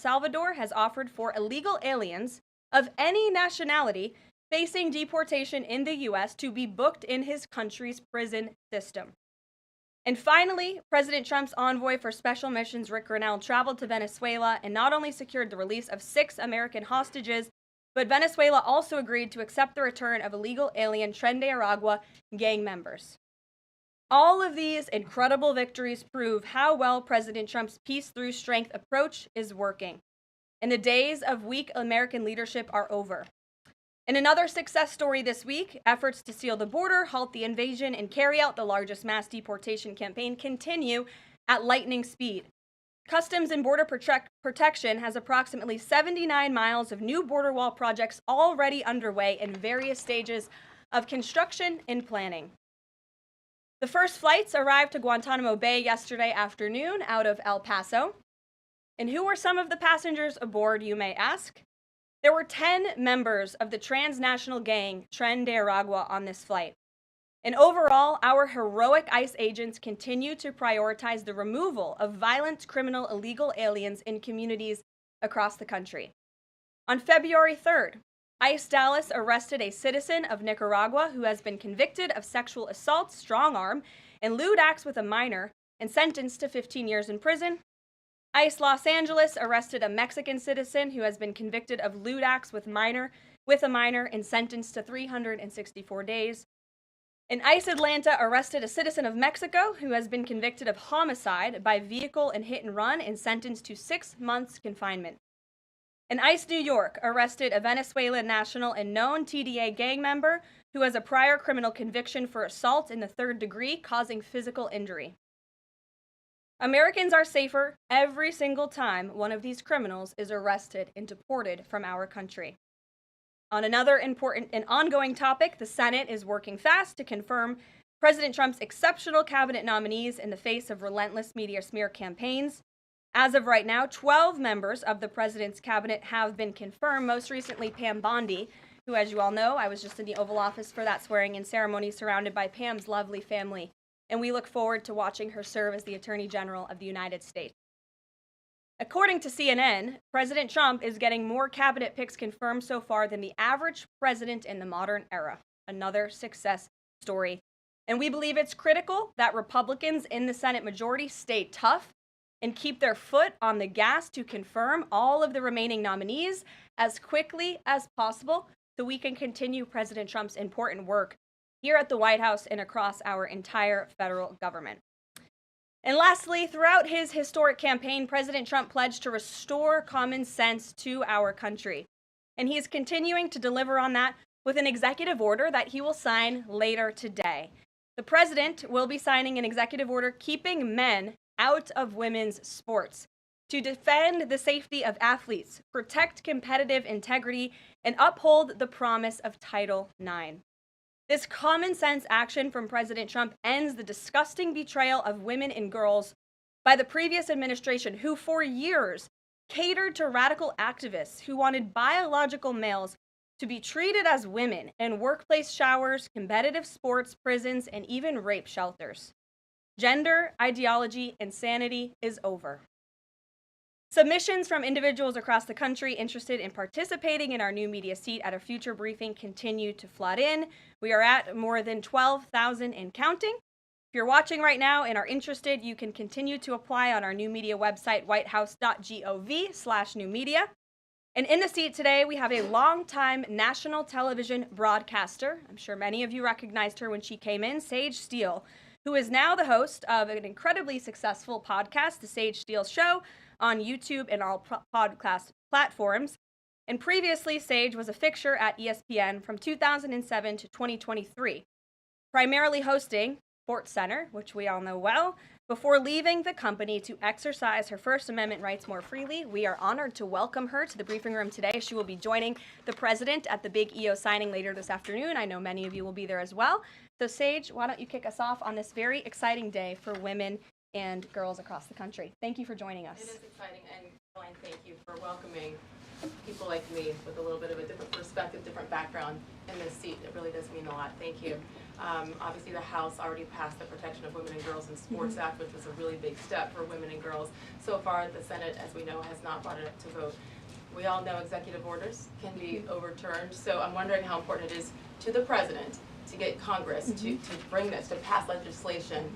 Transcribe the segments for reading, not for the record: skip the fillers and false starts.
Salvador has offered for illegal aliens of any nationality facing deportation in the U.S. to be booked in his country's prison system. And finally, President Trump's envoy for special missions, Rick Grenell, traveled to Venezuela and not only secured the release of 6 American hostages, but Venezuela also agreed to accept the return of illegal alien Tren de Aragua gang members. All of these incredible victories prove how well President Trump's peace through strength approach is working. And the days of weak American leadership are over. In another success story this week, efforts to seal the border, halt the invasion, and carry out the largest mass deportation campaign continue at lightning speed. Customs and Border Protection has approximately 79 miles of new border wall projects already underway in various stages of construction and planning. The first flights arrived to Guantanamo Bay yesterday afternoon out of El Paso. And who were some of the passengers aboard, you may ask? There were 10 members of the transnational gang Tren de Aragua on this flight. And overall, our heroic ICE agents continue to prioritize the removal of violent criminal illegal aliens in communities across the country. On February 3rd, ICE Dallas arrested a citizen of Nicaragua who has been convicted of sexual assault, strong arm, and lewd acts with a minor and sentenced to 15 years in prison. ICE Los Angeles arrested a Mexican citizen who has been convicted of lewd acts with a minor and sentenced to 364 days. And ICE Atlanta arrested a citizen of Mexico who has been convicted of homicide by vehicle and hit and run and sentenced to 6 months confinement. And ICE New York arrested a Venezuelan national and known TDA gang member who has a prior criminal conviction for assault in the 3rd degree causing physical injury. Americans are safer every single time one of these criminals is arrested and deported from our country. On another important and ongoing topic, the Senate is working fast to confirm President Trump's exceptional cabinet nominees in the face of relentless media smear campaigns. As of right now, 12 members of the president's cabinet have been confirmed, most recently Pam Bondi, who, as you all know, I was just in the Oval Office for that swearing-in ceremony surrounded by Pam's lovely family. And we look forward to watching her serve as the Attorney General of the United States. According to CNN, President Trump is getting more cabinet picks confirmed so far than the average president in the modern era. Another success story. And we believe it's critical that Republicans in the Senate majority stay tough and keep their foot on the gas to confirm all of the remaining nominees as quickly as possible so we can continue President Trump's important work here at the White House and across our entire federal government. And lastly, throughout his historic campaign, President Trump pledged to restore common sense to our country. And he is continuing to deliver on that with an executive order that he will sign later today. The president will be signing an executive order keeping men out of women's sports to defend the safety of athletes, protect competitive integrity, and uphold the promise of Title IX. This common sense action from President Trump ends the disgusting betrayal of women and girls by the previous administration, who for years catered to radical activists who wanted biological males to be treated as women in workplace showers, competitive sports, prisons, and even rape shelters. Gender ideology insanity is over. Submissions from individuals across the country interested in participating in our new media seat at a future briefing continue to flood in. We are at more than 12,000 and counting. If you're watching right now and are interested, you can continue to apply on our new media website, whitehouse.gov/newmedia. And in the seat today, we have a longtime national television broadcaster. I'm sure many of you recognized her when she came in, Sage Steele, who is now the host of an incredibly successful podcast, The Sage Steele Show, on YouTube and all podcast platforms. And previously, Sage was a fixture at ESPN from 2007 to 2023, primarily hosting SportsCenter, which we all know well, before leaving the company to exercise her First Amendment rights more freely. We are honored to welcome her to the briefing room today. She will be joining the president at the big EO signing later this afternoon. I know many of you will be there as well. So Sage, why don't you kick us off on this very exciting day for women and girls across the country. Thank you for joining us. It is exciting, and Karoline, thank you for welcoming people like me with a little bit of a different perspective, different background in this seat. It really does mean a lot. Thank you. Obviously, the House already passed the Protection of Women and Girls in Sports Act, which was a really big step for women and girls. So far, the Senate, as we know, has not brought it up to vote. We all know executive orders can be overturned, so I'm wondering how important it is to the President to get Congress to bring this, to pass legislation.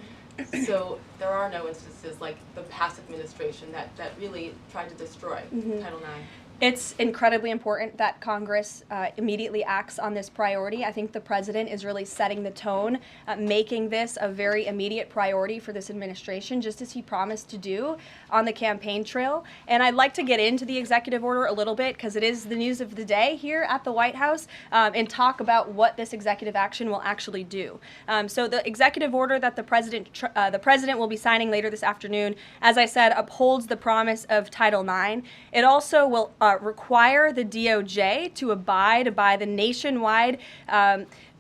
So there are no instances like the past administration that really tried to destroy Title IX. It's incredibly important that Congress immediately acts on this priority. I think the president is really setting the tone, making this a very immediate priority for this administration, just as he promised to do on the campaign trail. And I'd like to get into the executive order a little bit, because it is the news of the day here at the White House, and talk about what this executive action will actually do. So the executive order that the president will be signing later this afternoon, as I said, upholds the promise of Title IX. It also will require the DOJ to abide by the nationwide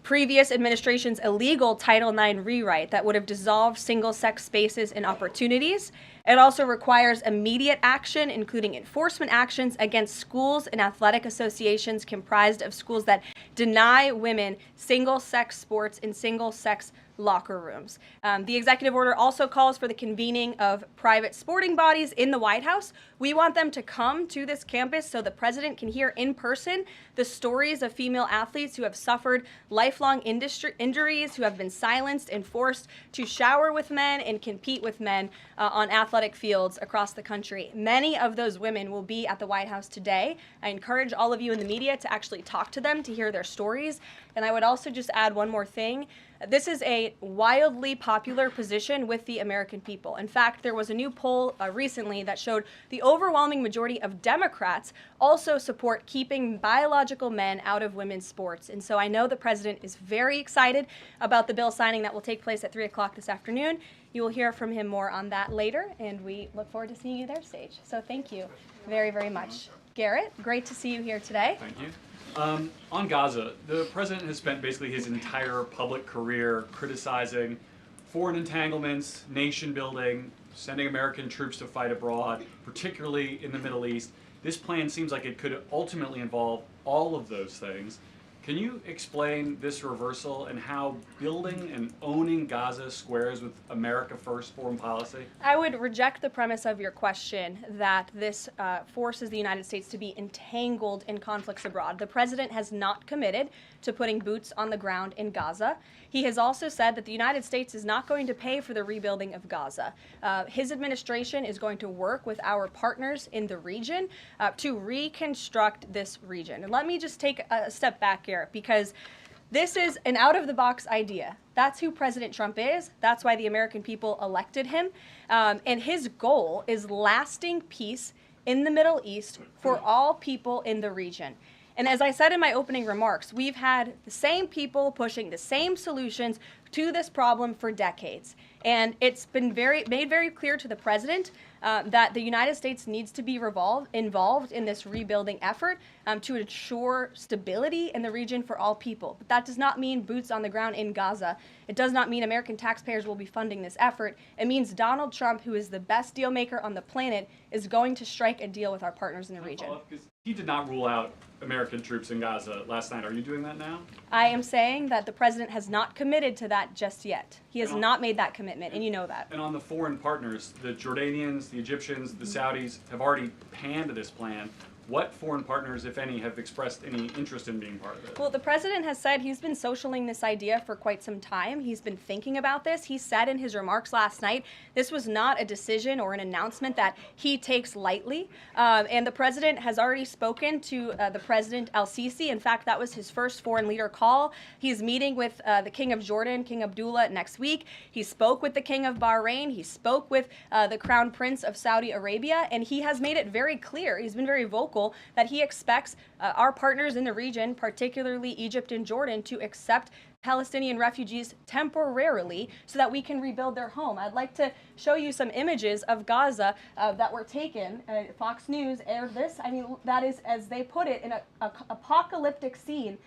previous administration's illegal Title IX rewrite that would have dissolved single-sex spaces and opportunities. It also requires immediate action, including enforcement actions against schools and athletic associations comprised of schools that deny women single-sex sports in single-sex locker rooms. The executive order also calls for the convening of private sporting bodies in the White House. We want them to come to this campus so the president can hear in person the stories of female athletes who have suffered lifelong injuries, who have been silenced and forced to shower with men and compete with men on athletic fields across the country. Many of those women will be at the White House today. I encourage all of you in the media to actually talk to them, to hear their stories. And I would also just add one more thing. This is a wildly popular position with the American people. In fact, there was a new poll recently that showed the overwhelming majority of Democrats also support keeping biological men out of women's sports. And so I know the president is very excited about the bill signing that will take place at 3 o'clock this afternoon. You will hear from him more on that later, and we look forward to seeing you there, Sage. So thank you very, very much. Garrett, great to see you here today. Thank you. On Gaza, the president has spent basically his entire public career criticizing foreign entanglements, nation building, sending American troops to fight abroad, particularly in the Middle East. This plan seems like it could ultimately involve all of those things. Can you explain this reversal and how building and owning Gaza squares with America First foreign policy? I would reject the premise of your question that this forces the United States to be entangled in conflicts abroad. The president has not committed to putting boots on the ground in Gaza. He has also said that the United States is not going to pay for the rebuilding of Gaza. His administration is going to work with our partners in the region to reconstruct this region. And let me just take a step back here, because this is an out-of-the-box idea. That's who President Trump is. That's why the American people elected him. And his goal is lasting peace in the Middle East for all people in the region. And as I said in my opening remarks, we've had the same people pushing the same solutions to this problem for decades. And it's been made very clear to the president that the United States needs to be involved in this rebuilding effort to ensure stability in the region for all people. But that does not mean boots on the ground in Gaza. It does not mean American taxpayers will be funding this effort. It means Donald Trump, who is the best deal maker on the planet, is going to strike a deal with our partners in the region. He did not rule out American troops in Gaza last night. Are you doing that now? I am saying that the president has not committed to that just yet. He has not made that commitment, and you know that. And on the foreign partners, the Jordanians, the Egyptians, the Saudis have already panned this plan. What foreign partners, if any, have expressed any interest in being part of it? Well, the president has said he's been socialing this idea for quite some time. He's been thinking about this. He said in his remarks last night, this was not a decision or an announcement that he takes lightly. And the president has already spoken to the President al-Sisi. In fact, that was his first foreign leader call. He's meeting with the King of Jordan, King Abdullah, next week. He spoke with the King of Bahrain. He spoke with the Crown Prince of Saudi Arabia. And he has made it very clear, he's been very vocal, that he expects our partners in the region, particularly Egypt and Jordan, to accept Palestinian refugees temporarily so that we can rebuild their home. I'd like to show you some images of Gaza that were taken. Fox News aired this. I mean, that is, as they put it, an apocalyptic scene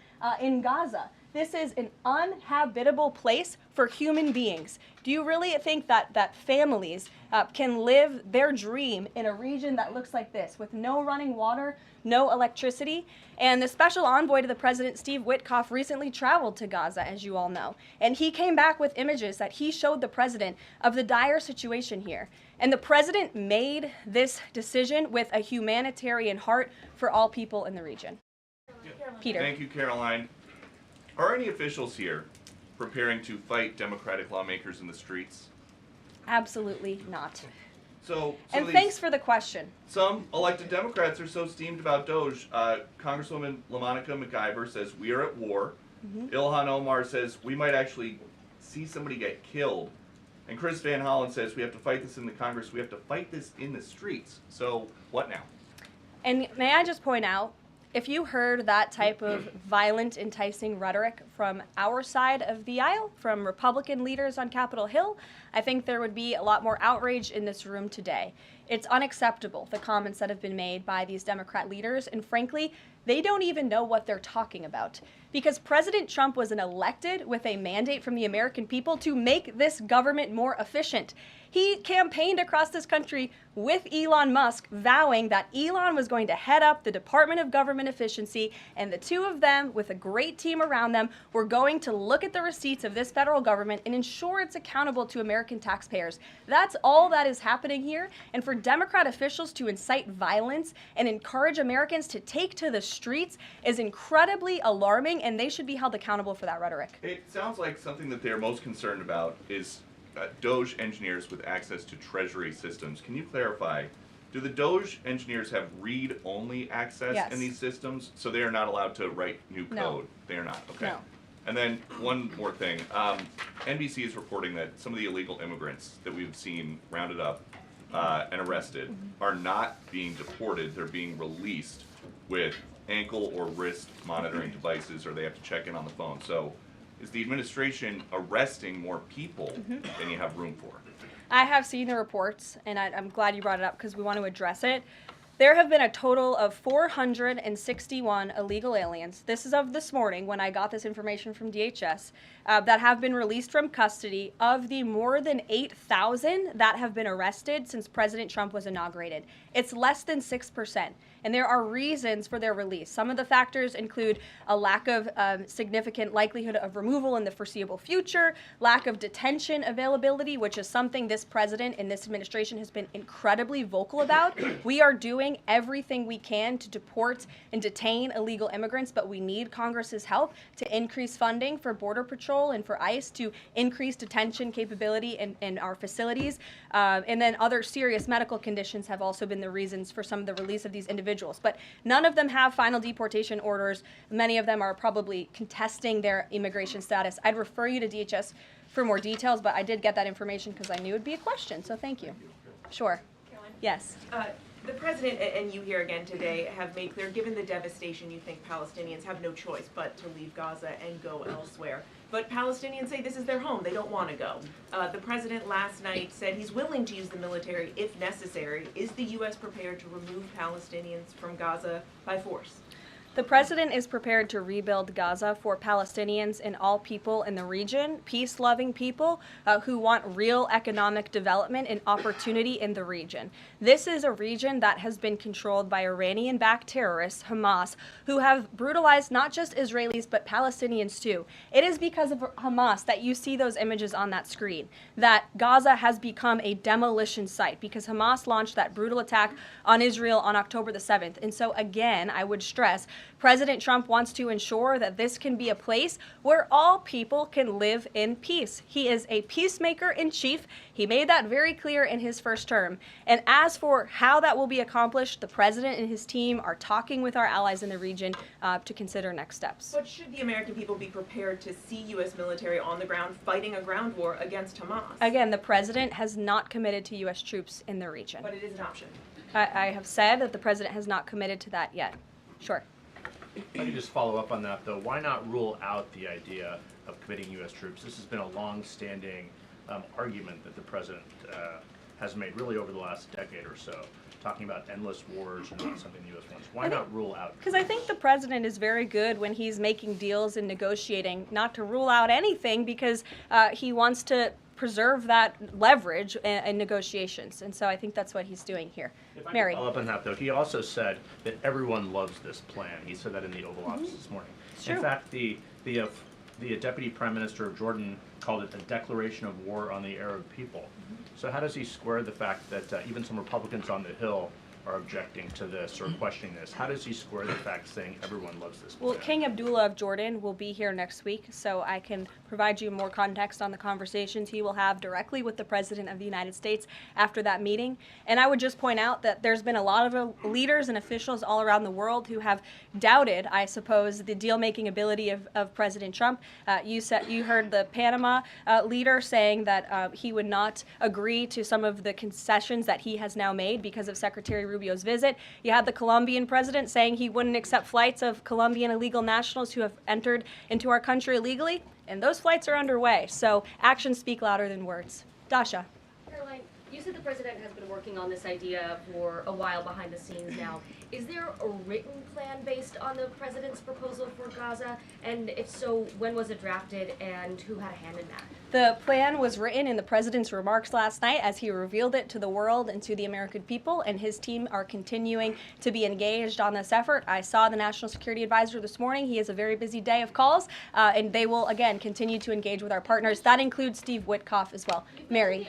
in Gaza. This is an uninhabitable place for human beings. Do you really think that families can live their dream in a region that looks like this, with no running water, no electricity? And the special envoy to the president, Steve Witkoff, recently traveled to Gaza, as you all know. And he came back with images that he showed the president of the dire situation here. And the president made this decision with a humanitarian heart for all people in the region. Peter. Thank you, Caroline. Are any officials here preparing to fight Democratic lawmakers in the streets? Absolutely not. So and thanks for the question. Some elected Democrats are so steamed about Doge. Congresswoman LaMonica McIver says we are at war. Ilhan Omar says we might actually see somebody get killed. And Chris Van Hollen says we have to fight this in the Congress. We have to fight this in the streets. So what now? And may I just point out, if you heard that type of violent, enticing rhetoric from our side of the aisle, from Republican leaders on Capitol Hill, I think there would be a lot more outrage in this room today. It's unacceptable, the comments that have been made by these Democrat leaders, and frankly, they don't even know what they're talking about. Because President Trump was elected with a mandate from the American people to make this government more efficient. He campaigned across this country with Elon Musk, vowing that Elon was going to head up the Department of Government Efficiency, and the two of them, with a great team around them, were going to look at the receipts of this federal government and ensure it's accountable to American taxpayers. That's all that is happening here, and for Democrat officials to incite violence and encourage Americans to take to the streets is incredibly alarming, and they should be held accountable for that rhetoric. It sounds like something that they're most concerned about is Doge engineers with access to Treasury systems. Can you clarify, do the Doge engineers have read-only access in these systems, so they are not allowed to write new code? No. They are not, okay. No. And then one more thing. NBC is reporting that some of the illegal immigrants that we've seen rounded up and arrested are not being deported. They're being released with ankle or wrist monitoring devices, or they have to check in on the phone. So is the administration arresting more people than you have room for? I have seen the reports, and I'm glad you brought it up because we want to address it. There have been a total of 461 illegal aliens. This is of this morning when I got this information from DHS that have been released from custody of the more than 8,000 that have been arrested since President Trump was inaugurated. It's less than 6%. And there are reasons for their release. Some of the factors include a lack of significant likelihood of removal in the foreseeable future, lack of detention availability, which is something this president and this administration has been incredibly vocal about. We are doing everything we can to deport and detain illegal immigrants, but we need Congress's help to increase funding for Border Patrol and for ICE to increase detention capability in our facilities. And then other serious medical conditions have also been the reasons for some of the release of these individuals. But none of them have final deportation orders. Many of them are probably contesting their immigration status. I'd refer you to DHS for more details, but I did get that information because I knew it would be a question, so thank you. Sure. Caroline? Yes. The president and you here again today have made clear, given the devastation, you think Palestinians have no choice but to leave Gaza and go elsewhere. But Palestinians say this is their home. They don't want to go. The president last night said he's willing to use the military if necessary. Is the U.S. prepared to remove Palestinians from Gaza by force? The president is prepared to rebuild Gaza for Palestinians and all people in the region, peace-loving people who want real economic development and opportunity in the region. This is a region that has been controlled by Iranian-backed terrorists, Hamas, who have brutalized not just Israelis but Palestinians too. It is because of Hamas that you see those images on that screen, that Gaza has become a demolition site because Hamas launched that brutal attack on Israel on October the 7th. And so again, I would stress, President Trump wants to ensure that this can be a place where all people can live in peace. He is a peacemaker in chief. He made that very clear in his first term. And as for how that will be accomplished, the president and his team are talking with our allies in the region to consider next steps. But should the American people be prepared to see U.S. military on the ground fighting a ground war against Hamas? Again, the president has not committed to U.S. troops in the region. But it is an option. I have said that the president has not committed to that yet. Sure. If I could just follow up on that, though, why not rule out the idea of committing U.S. troops? This has been a long-standing argument that the president has made really over the last decade or so. talking about endless wars and not something the U.S. wants. Why not rule out? Because I think the president is very good when he's making deals and negotiating not to rule out anything, because he wants to preserve that leverage in negotiations. And so I think that's what he's doing here. If I Mary. could follow up on that, though, he also said that everyone loves this plan. He said that in the Oval Office this morning. Sure. In fact, the Deputy Prime Minister of Jordan called it a declaration of war on the Arab people. So how does he square the fact that even some Republicans on the Hill are objecting to this or questioning this? How does he square the fact saying everyone loves this plan? Well, King Abdullah of Jordan will be here next week, so I can provide you more context on the conversations he will have directly with the President of the United States after that meeting. And I would just point out that there's been a lot of leaders and officials all around the world who have doubted, I suppose, the deal-making ability of President Trump. You heard the Panama leader saying that he would not agree to some of the concessions that he has now made because of Secretary Rubio's visit. You had the Colombian president saying he wouldn't accept flights of Colombian illegal nationals who have entered into our country illegally, and those flights are underway. So actions speak louder than words. Dasha. Karoline, you said the president has been working on this idea for a while behind the scenes now. Is there a written plan based on the president's proposal for Gaza? And if so, when was it drafted and who had a hand in that? The plan was written in the president's remarks last night as he revealed it to the world and to the American people, and his team are continuing to be engaged on this effort. I saw the National Security Advisor this morning. He has a very busy day of calls, and they will, again, continue to engage with our partners. That includes Steve Witkoff as well. Mary.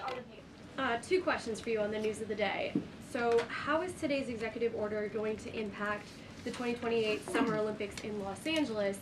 Two questions for you on the news of the day. So how is today's executive order going to impact the 2028 Summer Olympics in Los Angeles?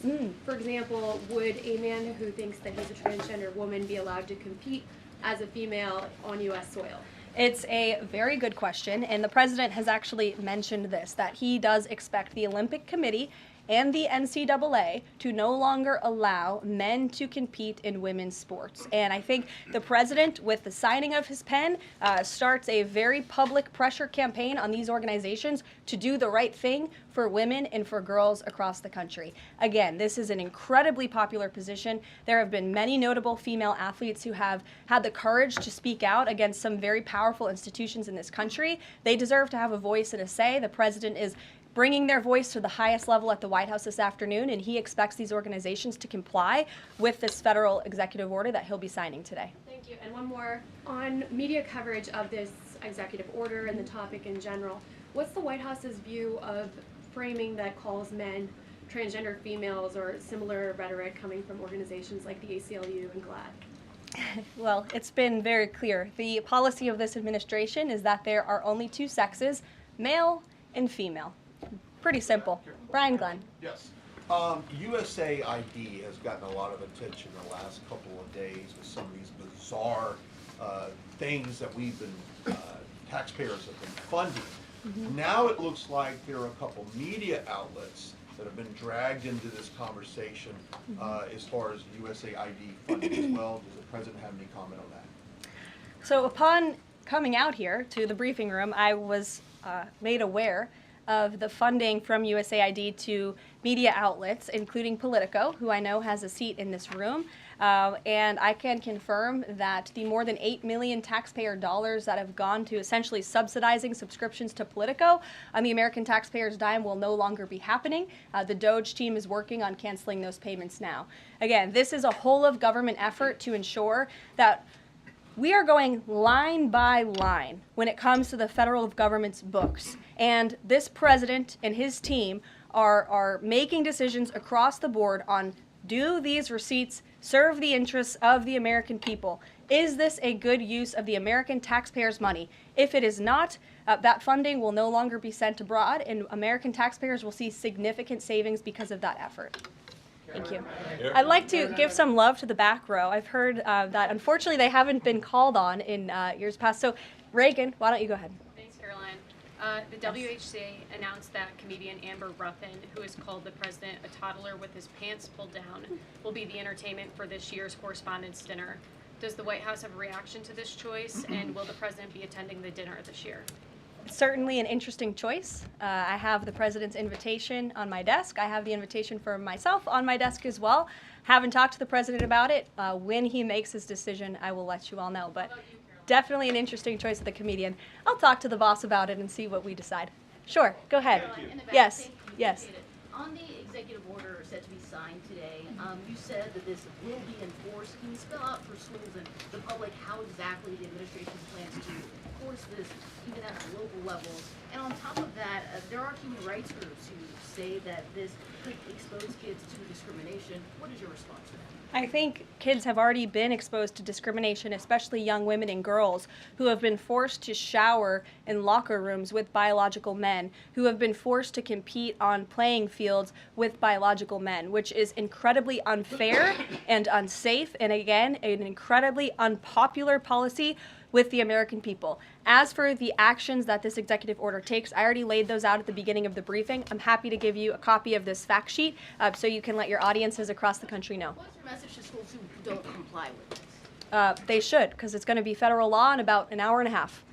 For example, would a man who thinks that he's a transgender woman be allowed to compete as a female on U.S. soil? It's a very good question, and the president has actually mentioned this, that he does expect the Olympic Committee and the NCAA to no longer allow men to compete in women's sports. And I think the president, with the signing of his pen, starts a very public pressure campaign on these organizations to do the right thing for women and for girls across the country. Again, this is an incredibly popular position. There have been many notable female athletes who have had the courage to speak out against some very powerful institutions in this country. They deserve to have a voice and a say. The president is bringing their voice to the highest level at the White House this afternoon, and he expects these organizations to comply with this federal executive order that he'll be signing today. Thank you. And one more. On media coverage of this executive order and the topic in general, what's the White House's view of framing that calls men transgender females or similar rhetoric coming from organizations like the ACLU and GLAAD? Well, it's been very clear. The policy of this administration is that there are only two sexes, male and female. Pretty simple. Brian Glenn. Yes. USAID has gotten a lot of attention the last couple of days with some of these bizarre things that we've been, taxpayers have been funding. Now it looks like there are a couple media outlets that have been dragged into this conversation as far as USAID funding as well. Does the president have any comment on that? So upon coming out here to the briefing room, I was made aware of the funding from USAID to media outlets, including Politico, who I know has a seat in this room. And I can confirm that the more than $8 million taxpayer dollars that have gone to essentially subsidizing subscriptions to Politico on the American taxpayers' dime will no longer be happening. The DOJ team is working on canceling those payments now. Again, this is a whole of government effort to ensure that we are going line by line when it comes to the federal government's books. And this president and his team are making decisions across the board on, do these receipts serve the interests of the American people? Is this a good use of the American taxpayers' money? If it is not, that funding will no longer be sent abroad, and American taxpayers will see significant savings because of that effort. Thank you. I'd like to give some love to the back row. I've heard that unfortunately they haven't been called on in years past. So Reagan, why don't you go ahead? Thanks, Caroline. The WHC announced that comedian Amber Ruffin, who has called the president a toddler with his pants pulled down, will be the entertainment for this year's Correspondents' Dinner. Does the White House have a reaction to this choice, and will the president be attending the dinner this year? Certainly an interesting choice. I have the president's invitation on my desk. I have the invitation for myself on my desk as well. Haven't talked to the president about it. When he makes his decision, I will let you all know. But definitely an interesting choice of the comedian. I'll talk to the boss about it and see what we decide. Sure, go ahead. Yes, yes. On the executive order set to be signed today, you said that this will be enforced. Can you spell out for schools and the public how exactly the administration plans to enforce this, even at the local levels? And on top of that, there are human rights groups who say that this could expose kids to discrimination. What is your response to that? I think kids have already been exposed to discrimination, especially young women and girls who have been forced to shower in locker rooms with biological men, who have been forced to compete on playing fields with biological men, which is incredibly unfair and unsafe, and again, an incredibly unpopular policy with the American people. As for the actions that this executive order takes, I already laid those out at the beginning of the briefing. I'm happy to give you a copy of this fact sheet so you can let your audiences across the country know. What's your message to schools who don't comply with this? They should, because it's going to be federal law in about an hour and a half.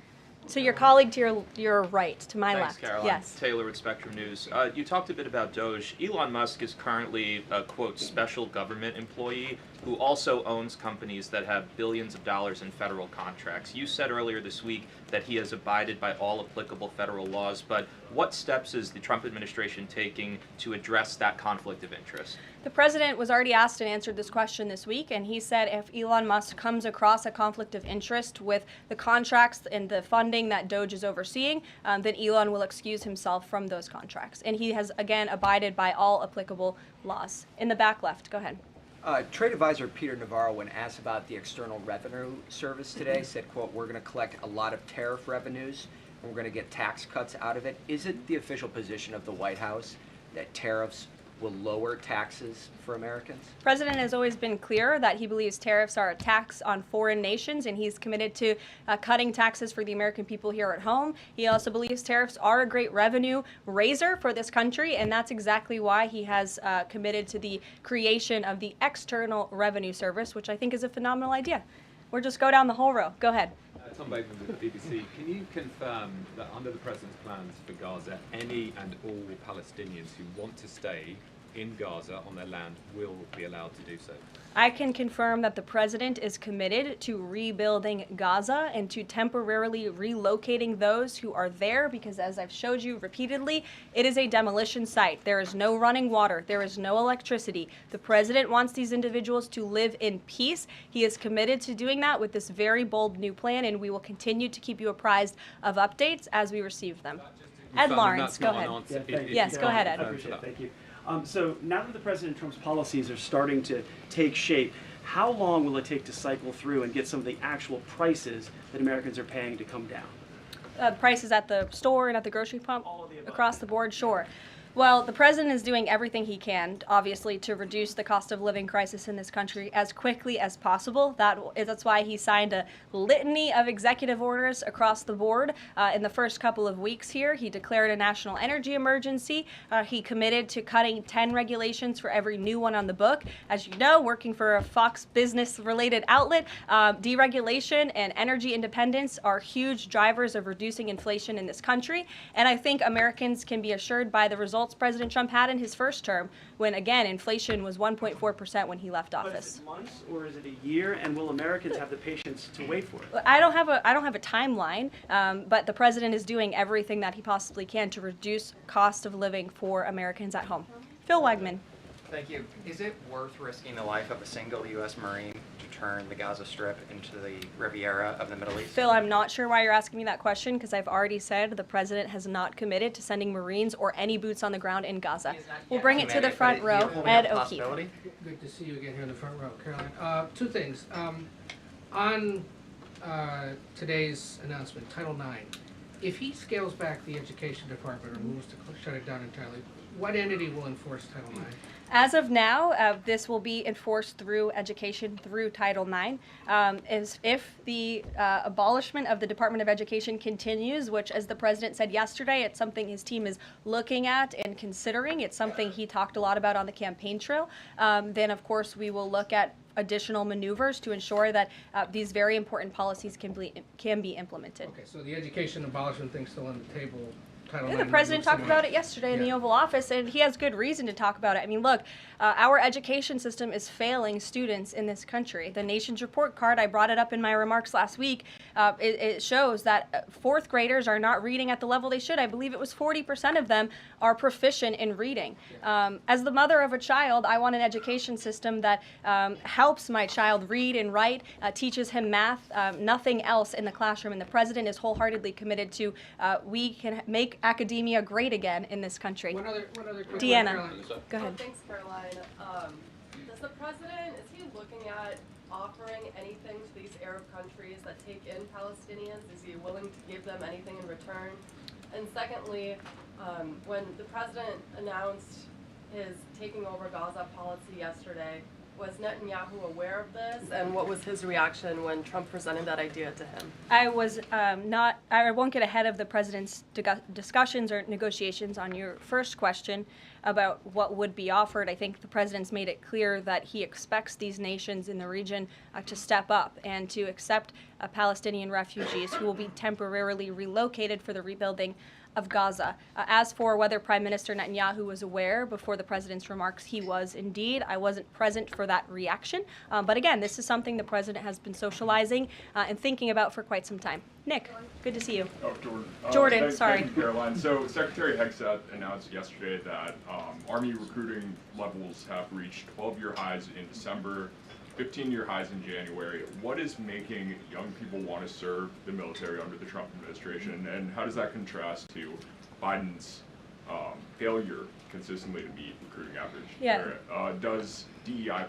So your colleague to your right, to my Thanks, left. Caroline. Yes. Taylor with Spectrum News. You talked a bit about Doge. Elon Musk is currently a, quote, special government employee who also owns companies that have billions of dollars in federal contracts. You said earlier this week that he has abided by all applicable federal laws, but what steps is the Trump administration taking to address that conflict of interest? The president was already asked and answered this question this week, and he said if Elon Musk comes across a conflict of interest with the contracts and the funding that Doge is overseeing, then Elon will excuse himself from those contracts. And he has, again, abided by all applicable laws. In the back left, go ahead. Trade advisor Peter Navarro, when asked about the External Revenue Service today, said, quote, we're going to collect a lot of tariff revenues and we're going to get tax cuts out of it. Is it the official position of the White House that tariffs will lower taxes for Americans? The president has always been clear that he believes tariffs are a tax on foreign nations, and he's committed to cutting taxes for the American people here at home. He also believes tariffs are a great revenue raiser for this country, and that's exactly why he has committed to the creation of the External Revenue Service, which I think is a phenomenal idea. We'll just go down the whole row. Go ahead. Tom Bateman with the BBC. Can you confirm that under the President's plans for Gaza, any and all Palestinians who want to stay in Gaza on their land will be allowed to do so? I can confirm that the president is committed to rebuilding Gaza and to temporarily relocating those who are there because, as I've showed you repeatedly, it is a demolition site. There is no running water. There is no electricity. The president wants these individuals to live in peace. He is committed to doing that with this very bold new plan, and we will continue to keep you apprised of updates as we receive them. Ed Lawrence, go ahead. Yes, go ahead, Ed. I appreciate it. Thank you. So now that the President Trump's policies are starting to take shape, how long will it take to cycle through and get some of the actual prices that Americans are paying to come down? Prices at the store and at the grocery pump? Across the board, sure. Well, the president is doing everything he can, obviously, to reduce the cost of living crisis in this country as quickly as possible. That's why he signed a litany of executive orders across the board. In the first couple of weeks here, he declared a national energy emergency. He committed to cutting 10 regulations for every new one on the book. As you know, working for a Fox Business-related outlet, deregulation and energy independence are huge drivers of reducing inflation in this country. And I think Americans can be assured by the results President Trump had in his first term, when again inflation was 1.4% when he left office. But is it months or is it a year? And will Americans have the patience to wait for it? I don't have a timeline, but the president is doing everything that he possibly can to reduce cost of living for Americans at home. Phil Wegman. Thank you. Is it worth risking the life of a single U.S. Marine to turn the Gaza Strip into the Riviera of the Middle East? Phil, I'm not sure why you're asking me that question because I've already said the president has not committed to sending Marines or any boots on the ground in Gaza. We'll bring it to the front row. Ed O'Keefe. Good to see you again here in the front row, Caroline. Two things. On today's announcement, Title IX, if he scales back the Education Department or moves to shut it down entirely, what entity will enforce Title IX? As of now, this will be enforced through education, through Title IX. If the abolishment of the Department of Education continues, which, as the president said yesterday, it's something his team is looking at and considering. It's something he talked a lot about on the campaign trail. Then, of course, we will look at additional maneuvers to ensure that these very important policies can be implemented. Okay, so the education abolishment thing's still on the table. Title Yeah, IX the president might talked move about somewhere. it yesterday in the Oval Office, and he has good reason to talk about it. I mean, look, our education system is failing students in this country. The Nation's Report Card, I brought it up in my remarks last week, it shows that fourth graders are not reading at the level they should. I believe it was 40% of them are proficient in reading. As the mother of a child, I want an education system that helps my child read and write, teaches him math, nothing else in the classroom. And the president is wholeheartedly committed to we can make academia great again in this country. One other quick Deanna, one, Caroline. go ahead. Thanks, Caroline. Does the president, is he looking at offering anything to these Arab countries that take in Palestinians? Is he willing to give them anything in return? And secondly, when the president announced his taking over Gaza policy yesterday, was Netanyahu aware of this? And what was his reaction when Trump presented that idea to him? I was I won't get ahead of the president's discussions or negotiations on your first question about what would be offered. I think the president's made it clear that he expects these nations in the region to step up and to accept Palestinian refugees who will be temporarily relocated for the rebuilding of Gaza. As for whether Prime Minister Netanyahu was aware before the president's remarks, he was indeed. I wasn't present for that reaction. But again, this is something the president has been socializing and thinking about for quite some time. Nick, good to see you. Oh, Jordan. Jordan, sorry. Thank you, Caroline. So Secretary Hegseth announced yesterday that Army recruiting levels have reached 12-year highs in December, 15-year highs in January. What is making young people want to serve the military under the Trump administration, and how does that contrast to Biden's failure consistently to meet recruiting average? Yeah. Does DEI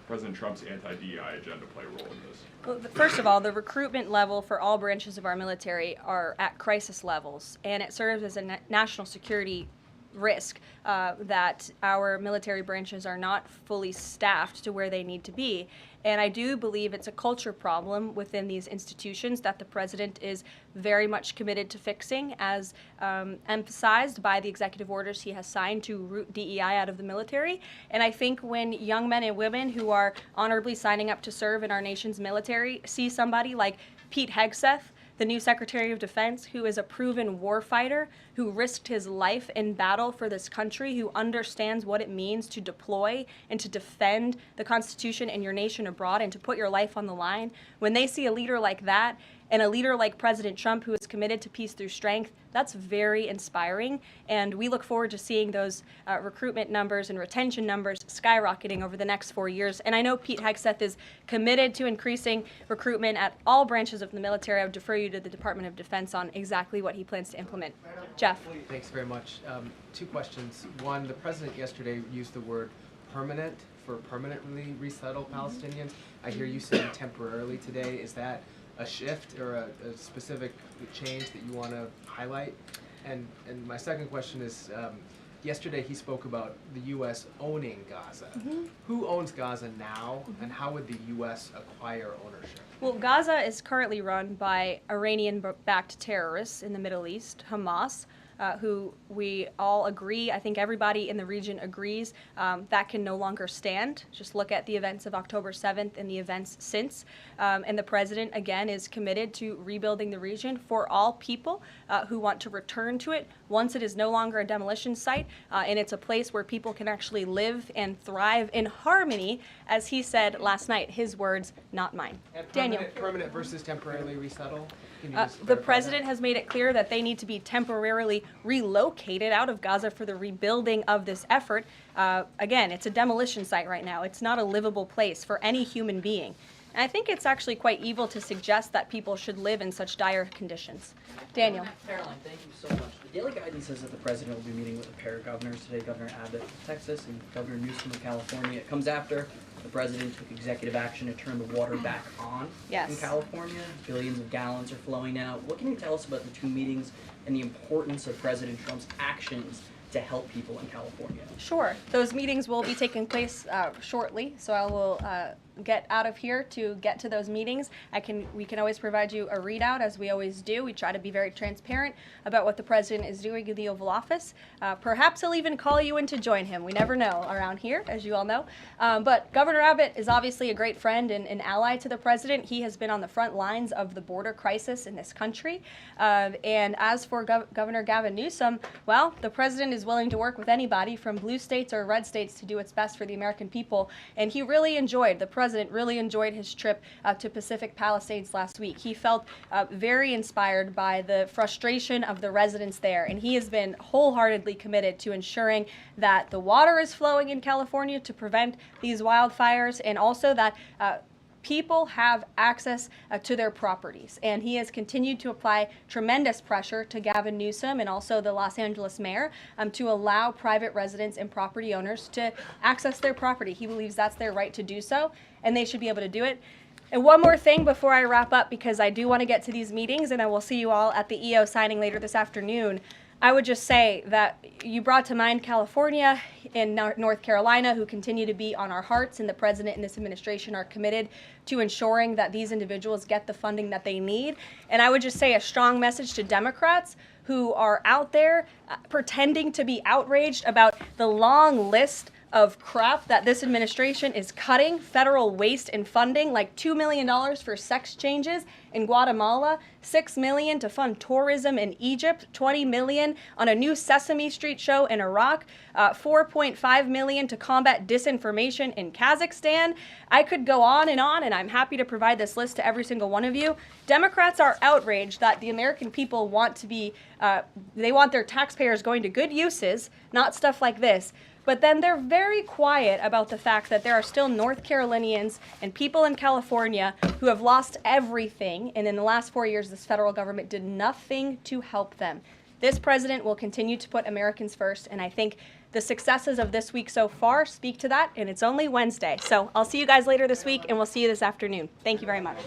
President Trump's anti-DEI agenda play a role in this? Well, first of all, the recruitment level for all branches of our military are at crisis levels, and it serves as a national security risk that our military branches are not fully staffed to where they need to be. And I do believe it's a culture problem within these institutions that the president is very much committed to fixing, as emphasized by the executive orders he has signed to root DEI out of the military. And I think when young men and women who are honorably signing up to serve in our nation's military see somebody like Pete Hegseth, the new Secretary of Defense, who is a proven warfighter, who risked his life in battle for this country, who understands what it means to deploy and to defend the Constitution and your nation abroad and to put your life on the line. When they see a leader like that, and a leader like President Trump, who is committed to peace through strength, that's very inspiring. And we look forward to seeing those recruitment numbers and retention numbers skyrocketing over the next 4 years. And I know Pete Hegseth is committed to increasing recruitment at all branches of the military. I would defer you to the Department of Defense on exactly what he plans to implement. Jeff. Thanks very much. Two questions. One, the president yesterday used the word permanent for permanently resettle Palestinians. I hear you saying temporarily today. Is that a shift or a specific change that you want to highlight? And my second question is, yesterday he spoke about the U.S. owning Gaza. Who owns Gaza now, and how would the U.S. acquire ownership? Well, Gaza is currently run by Iranian-backed terrorists in the Middle East, Hamas, who we all agree, I think everybody in the region agrees, that can no longer stand. Just look at the events of October 7th and the events since. And the president, again, is committed to rebuilding the region for all people who want to return to it once it is no longer a demolition site, and it's a place where people can actually live and thrive in harmony, as he said last night, his words, not mine. And Daniel. permanent versus temporarily resettle? Can you just The clarify president has made it clear that they need to be temporarily relocated out of Gaza for the rebuilding of this effort. Again, it's a demolition site right now. It's not a livable place for any human being. And I think it's actually quite evil to suggest that people should live in such dire conditions. Daniel. Caroline, thank you so much. The Daily Guidance says that the president will be meeting with a pair of governors today, Governor Abbott of Texas and Governor Newsom of California. It comes after the president took executive action to turn the water back on in California. Billions of gallons are flowing now. What can you tell us about the two meetings and the importance of President Trump's actions to help people in California? Sure. Those meetings will be taking place shortly, so I will get out of here to get to those meetings, we can always provide you a readout, as we always do. We try to be very transparent about what the president is doing in the Oval Office. Perhaps he'll even call you in to join him. We never know around here, as you all know. But Governor Abbott is obviously a great friend and an ally to the president. He has been on the front lines of the border crisis in this country. And as for Governor Gavin Newsom, well, the president is willing to work with anybody from blue states or red states to do what's best for the American people. And the president really enjoyed his trip to Pacific Palisades last week. He felt very inspired by the frustration of the residents there, and he has been wholeheartedly committed to ensuring that the water is flowing in California to prevent these wildfires, and also that people have access to their properties. And he has continued to apply tremendous pressure to Gavin Newsom and also the Los Angeles mayor to allow private residents and property owners to access their property. He believes that's their right to do so, and they should be able to do it. And one more thing before I wrap up, because I do want to get to these meetings, and I will see you all at the EO signing later this afternoon. I would just say that you brought to mind California and North Carolina, who continue to be on our hearts, and the president and this administration are committed to ensuring that these individuals get the funding that they need. And I would just say a strong message to Democrats who are out there pretending to be outraged about the long list of crap that this administration is cutting, federal waste and funding, like $2 million for sex changes in Guatemala, $6 million to fund tourism in Egypt, $20 million on a new Sesame Street show in Iraq, $4.5 million to combat disinformation in Kazakhstan. I could go on, and I'm happy to provide this list to every single one of you. Democrats are outraged that the American people want to be, they want their taxpayers going to good uses, not stuff like this. But then they're very quiet about the fact that there are still North Carolinians and people in California who have lost everything, and in the last 4 years, this federal government did nothing to help them. This president will continue to put Americans first, and I think the successes of this week so far speak to that, and it's only Wednesday. So I'll see you guys later this week, and we'll see you this afternoon. Thank you very much.